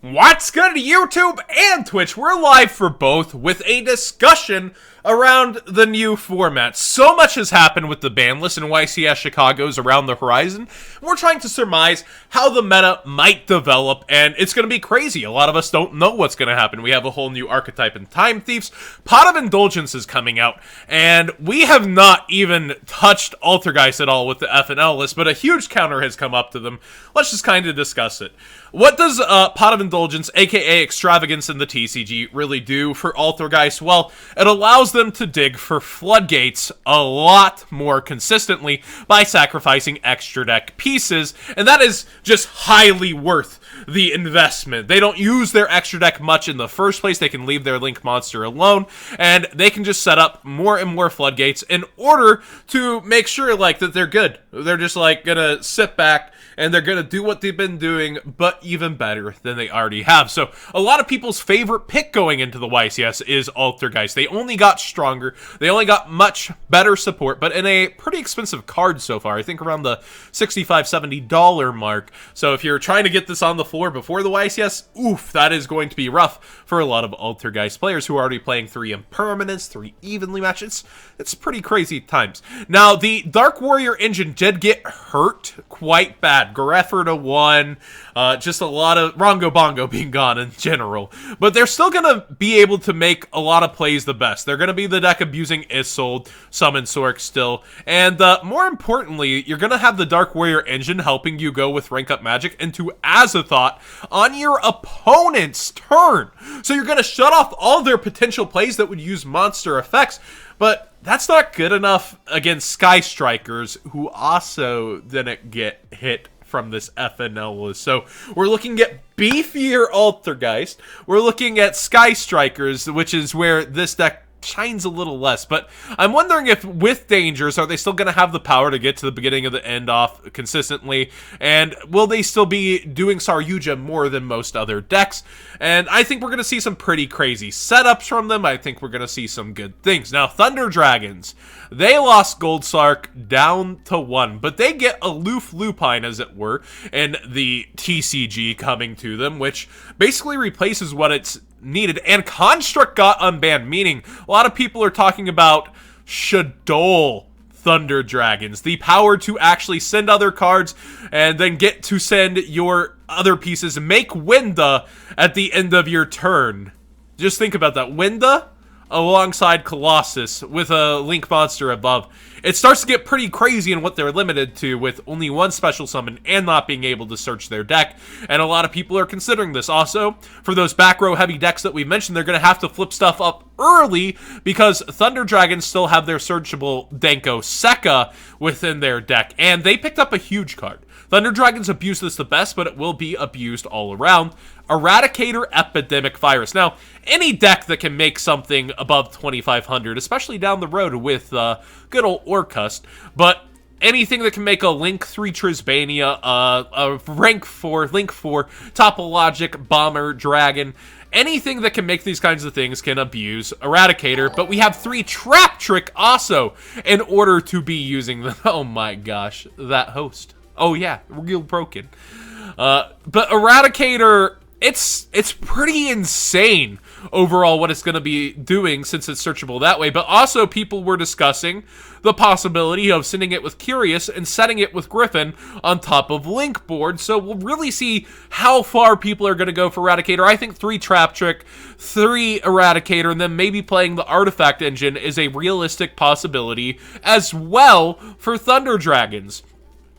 What's good, YouTube and Twitch? We're live for both with a discussion around the new format. So much has happened with the ban list and YCS Chicago's around the horizon. We're trying to surmise how the meta might develop, and it's going to be crazy. A lot of us don't know what's going to happen. We have a whole new archetype in Time Thieves. Pot of Indulgence is coming out, and we have not even touched Altergeist at all with the FNL list, but a huge counter has come up to them. Let's just kind of discuss it. What does Pot of Indulgence, aka Extravagance in the TCG, really do for Altergeist? Well, it allows them to dig for floodgates a lot more consistently by sacrificing extra deck pieces, and that is just highly worth the investment. They don't use their extra deck much in the first place. They can leave their Link monster alone, and they can just set up more and more floodgates in order to make sure that they're good. They're just gonna sit back and they're going to do what they've been doing, but even better than they already have. So a lot of people's favorite pick going into the YCS is Altergeist. They only got stronger. They only got much better support, but in a pretty expensive card so far. I think around the $65, $70 mark. So if you're trying to get this on the floor before the YCS, oof, that is going to be rough for a lot of Altergeist players who are already playing 3 impermanents, 3 evenly matches. It's pretty crazy times. Now, the Dark Warrior engine did get hurt quite bad. Greffer to 1, just a lot of Rongo Bongo being gone in general. But they're still going to be able to make a lot of plays the best. They're going to be the deck abusing Isolde, Summon Sork still. And more importantly, you're going to have the Dark Warrior engine helping you go with Rank Up Magic into Azathoth on your opponent's turn. So you're going to shut off all their potential plays that would use monster effects. But that's not good enough against Sky Strikers, who also didn't get hit from this FNL list. So we're looking at beefier Altergeist. We're looking at Sky Strikers, which is where this deck shines a little less. But I'm wondering if with dangers, are they still going to have the power to get to the beginning of the end off consistently? And will they still be doing Saryuja more than most other decks? And I think we're going to see some pretty crazy setups from them. I think we're going to see some good things. Now, Thunder Dragons, they lost Gold Sark down to 1, but they get Aloof Lupine, as it were, in the TCG coming to them, which basically replaces what it's needed. And Construct got unbanned, meaning a lot of people are talking about Shadol Thunder Dragons, the power to actually send other cards and then get to send your other pieces, make Winda at the end of your turn. Just think about that. Winda alongside Colossus with a Link monster above. It starts to get pretty crazy in what they're limited to with only 1 special summon and not being able to search their deck. And a lot of people are considering this. Also, for those back row heavy decks that we mentioned, they're going to have to flip stuff up early because Thunder Dragons still have their searchable Denko Sekka within their deck. And they picked up a huge card. Thunder Dragons abuse this the best, but it will be abused all around. Eradicator Epidemic Virus. Now, any deck that can make something above 2,500, especially down the road with good old Orcust, but anything that can make a Link 3 Trisbania, a Rank 4, Link 4, Topologic, Bomber, Dragon, anything that can make these kinds of things can abuse Eradicator, but we have 3 Trap Trick also in order to be using them. Oh my gosh, that host. Oh yeah, real broken. But Eradicator, it's pretty insane overall what it's going to be doing since it's searchable that way. But also people were discussing the possibility of sending it with Curious and setting it with Griffin on top of Link board. So we'll really see how far people are going to go for Eradicator. I think 3 Trap Trick, 3 Eradicator, and then maybe playing the Artifact engine is a realistic possibility as well for Thunder Dragons.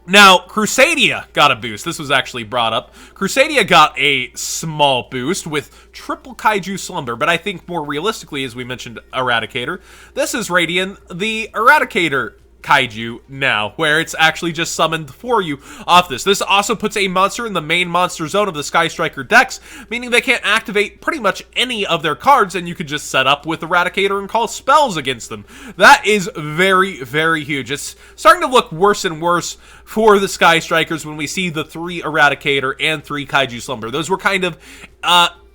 Now, Crusadia got a boost. This was actually brought up. Crusadia got a small boost with triple Kaiju Slumber, but I think more realistically, as we mentioned, Eradicator, this is Radiant, the Eradicator Kaiju now, where it's actually just summoned for you off this. This also puts a monster in the main monster zone of the Sky Striker decks, meaning they can't activate pretty much any of their cards, and you could just set up with Eradicator and call spells against them. That is very, very huge. It's starting to look worse and worse for the Sky Strikers when we see the 3 Eradicator and 3 Kaiju Slumber. Those were kind of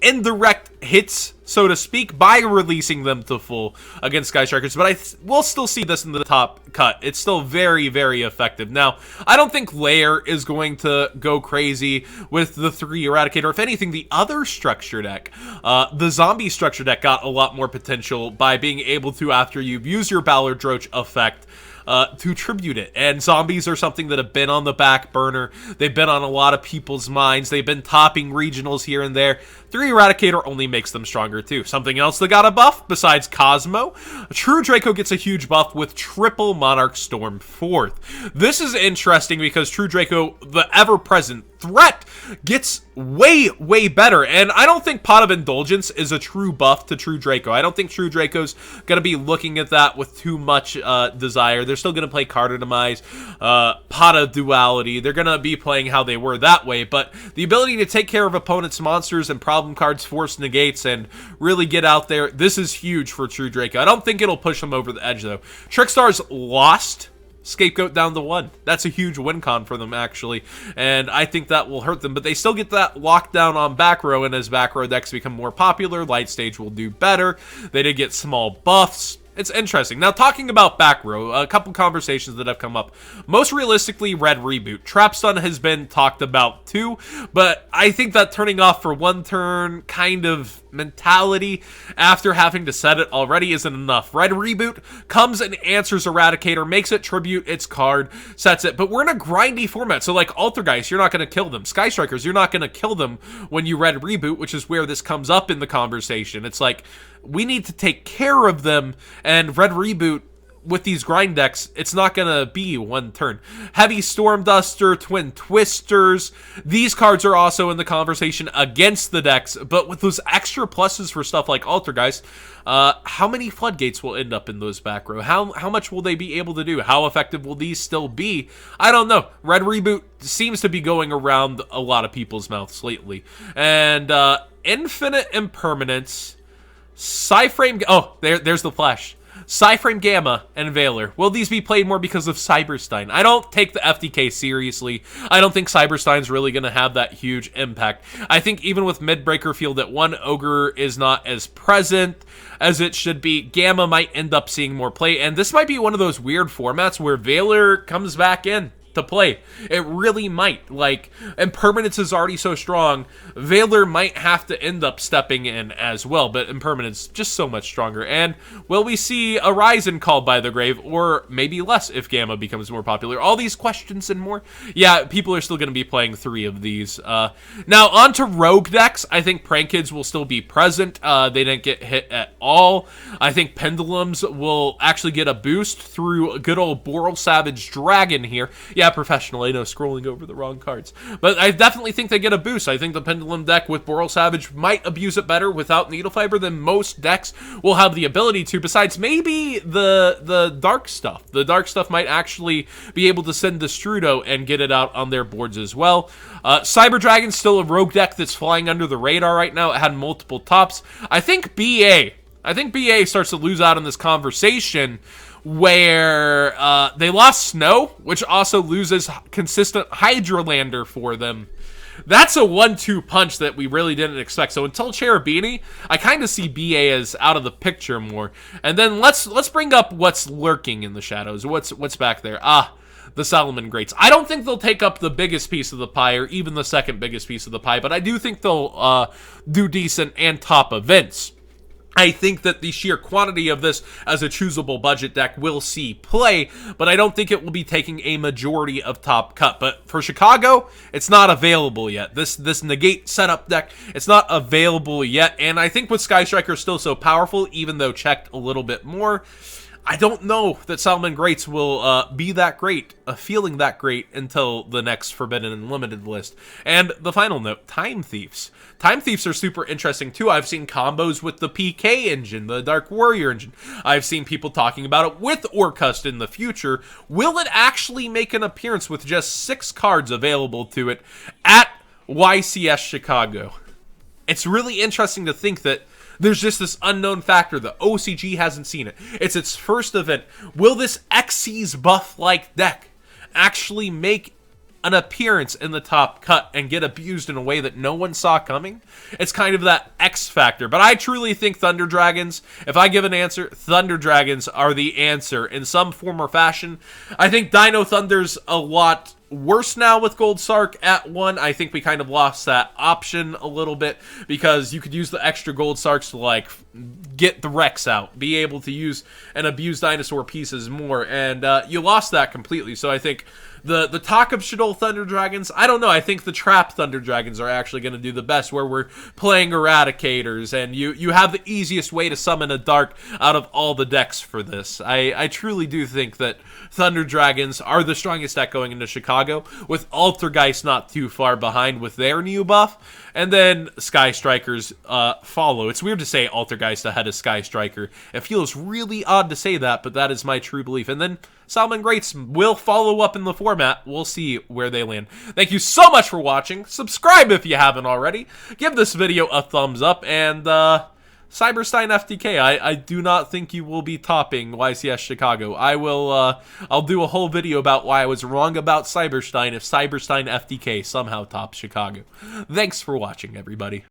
indirect hits, so to speak, by releasing them to full against Sky Strikers, but we'll still see this in the top cut. It's still very, very effective. Now, I don't think Lair is going to go crazy with the 3 Eradicator. If anything, the other structure deck, the zombie structure deck, got a lot more potential by being able to, after you've used your Ballard Droach effect, to tribute it. And zombies are something that have been on the back burner. They've been on a lot of people's minds. They've been topping regionals here and there. 3 Eradicator only makes them stronger too. Something else that got a buff besides Cosmo, True Draco gets a huge buff with triple Monarch Storm 4th. This is interesting because True Draco, the ever-present threat, gets way, way better. And I don't think Pot of Indulgence is a true buff to True Draco. I don't think True Draco's going to be looking at that with too much desire. They're still going to play Card Demise, Pot of Duality. They're going to be playing how they were that way. But the ability to take care of opponents' monsters and problem cards, force negates, and really get out there, this is huge for True Draco. I don't think it'll push them over the edge, though. Trickstar's lost Scapegoat down to 1. That's a huge win con for them, actually, and I think that will hurt them, but they still get that lockdown on Backrow, and as Backrow decks become more popular, Light Stage will do better. They did get small buffs. It's interesting. Now, talking about Backrow, a couple conversations that have come up. Most realistically, Red Reboot. Trapstun has been talked about too, but I think that turning off for 1 turn kind of mentality after having to set it already isn't enough. Red Reboot comes and answers Eradicator, makes it tribute its card, sets it, but we're in a grindy format, so like Altergeist, you're not going to kill them. Sky Strikers, you're not going to kill them when you Red Reboot, which is where this comes up in the conversation. It's like, we need to take care of them, and Red Reboot, with these grind decks, it's not going to be 1 turn. Heavy Storm Duster, Twin Twisters, these cards are also in the conversation against the decks, but with those extra pluses for stuff like Altergeist, how many Floodgates will end up in those back row? How much will they be able to do? How effective will these still be? I don't know. Red Reboot seems to be going around a lot of people's mouths lately. And Infinite Impermanence, Psyframe... Oh, there's the flash. Psyframe Gamma and Valor. Will these be played more because of Cyberstein? I don't take the FDK seriously. I don't think Cyberstein's really going to have that huge impact. I think even with Midbreaker Field at 1, Ogre is not as present as it should be. Gamma might end up seeing more play, and this might be one of those weird formats where Valor comes back in to play. It really might. Like, Impermanence is already so strong, Valor might have to end up stepping in as well, but Impermanence just so much stronger. And will we see a Ryzen called by the grave, or maybe less if Gamma becomes more popular? All these questions and more. Yeah, people are still going to be playing 3 of these. Now, on to Rogue decks. I think Prank Kids will still be present. They didn't get hit at all. I think Pendulums will actually get a boost through good old Boral Savage Dragon here. Yeah, professional, I know, scrolling over the wrong cards. But I definitely think they get a boost. I think the Pendulum deck with Boral Savage might abuse it better without Needle Fiber than most decks will have the ability to, besides maybe the Dark Stuff. The Dark Stuff might actually be able to send the Strudo and get it out on their boards as well. Cyber Dragon's still a rogue deck that's flying under the radar right now. It had multiple tops. I think BA starts to lose out in this conversation where they lost Snow, which also loses consistent Hydralander for them. That's a 1-2 punch that we really didn't expect. So until Cherubini, I kind of see BA as out of the picture more. And then let's bring up what's lurking in the shadows. What's back there? The Salamangreats. I don't think they'll take up the biggest piece of the pie or even the second biggest piece of the pie, but I do think they'll do decent and top events. I think that the sheer quantity of this as a choosable budget deck will see play, but I don't think it will be taking a majority of top cut. But for Chicago, it's not available yet. This negate setup deck, it's not available yet. And I think with Sky Striker still so powerful, even though checked a little bit more, I don't know that Salamangreats will be that great, feeling that great until the next Forbidden and Limited list. And the final note, Time Thieves. Time Thieves are super interesting too. I've seen combos with the PK engine, the Dark Warrior engine. I've seen people talking about it with Orcust in the future. Will it actually make an appearance with just 6 cards available to it at YCS Chicago? It's really interesting to think that there's just this unknown factor. The OCG hasn't seen it. It's its first event. Will this Xyz buff-like deck actually make an appearance in the top cut and get abused in a way that no one saw coming. It's kind of that X factor. But I truly think Thunder Dragons, if I give an answer, Thunder Dragons are the answer in some form or fashion. I think Dino Thunder's a lot worse now with Gold Sark at 1. I think we kind of lost that option a little bit because you could use the extra Gold Sarks to, like, get the Rex out, be able to use and abuse dinosaur pieces more, and you lost that completely. So I think the talk of Shadol Thunder Dragons, I don't know, I think the Trap Thunder Dragons are actually going to do the best, where we're playing Eradicators, and you have the easiest way to summon a Dark out of all the decks for this. I truly do think that Thunder Dragons are the strongest deck going into Chicago, with Altergeist not too far behind with their new buff, and then Sky Strikers follow. It's weird to say Altergeist ahead of Sky Striker. It feels really odd to say that, but that is my true belief. And then Salamangreats will follow up in the format. We'll see where they land. Thank you so much for watching. Subscribe if you haven't already. Give this video a thumbs up, and Cyberstein FTK, I do not think you will be topping YCS Chicago. I'll do a whole video about why I was wrong about Cyberstein if Cyberstein FTK somehow tops Chicago. Thanks for watching, everybody.